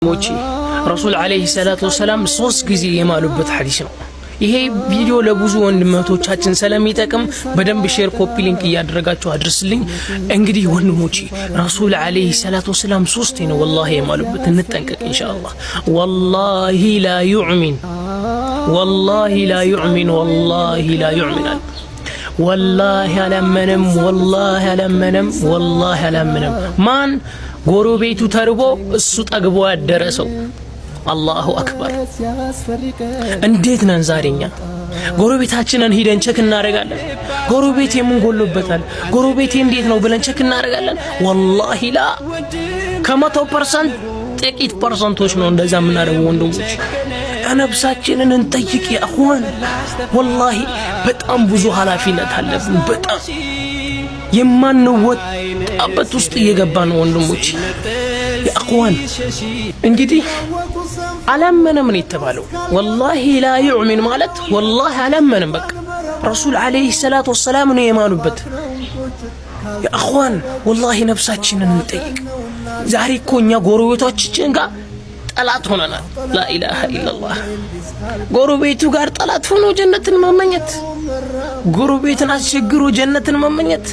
ሞቺ ረሱል አለይሂ ሰላቱ ወሰላም 3 ጊዜ የማሉበት ሐዲስ ነው። ይሄ ቪዲዮ ለብዙ ወንድሞቻችን ስለሚጠቅም በደንብ ሼር ኮፒ ሊንክ እያደረጋችሁ አድርስልኝ። እንግዲህ ወንድሞቼ ረሱል አለይሂ ሰላቱ ወሰላም 3 ነው ወላሂ የማሉበት። እንጠንቀቅ ኢንሻአላህ። ወላሂ ላ ዩዕሚን ወላሂ ላ ዩዕሚን ወላሂ ላ ዩዕሚን ወላሂ አላመነም ወላሂ አላመነም ወላሂ አላመነም። ማን ጎረቤቱ ተርቦ እሱ ጠግቦ ያደረሰው። አላሁ አክበር። እንዴት ነን ዛሬኛ? ጎረቤታችንን ሂደን ቸክ እናደርጋለን? ጎረቤቴ ምን ጎሎበታል፣ ጎረቤቴ እንዴት ነው ብለን ቸክ እናደርጋለን? ወላሂ ላ። ከ100% ጥቂት ፐርሰንቶች ነው እንደዛ የምናደርገው ወንድሞች። ነፍሳችንን እንጠይቅ ያ አኽዋን። ወላሂ በጣም ብዙ ኃላፊነት አለብን። በጣም የማንወጣበት ውስጥ እየገባን ነው ወንድሞች ያ አኽዋን። እንግዲህ አላመነም ነው የተባለው። ወላሂ ላ ዩዕሚን ማለት ወላሂ አላመነም። በቃ ረሱል አለይሂ ሰላቱ ወሰላም ነው የማሉበት። ያ አኽዋን ወላሂ ነፍሳችንን እንጠይቅ። ዛሬ እኮ እኛ ጎረቤቶቻችን ጋር ጠላት ሆነናል። ላ ኢላሃ ኢላላህ። ጎረቤቱ ጋር ጠላት ሆኖ ጀነትን መመኘት፣ ጎረቤትን አስቸግሮ ጀነትን መመኘት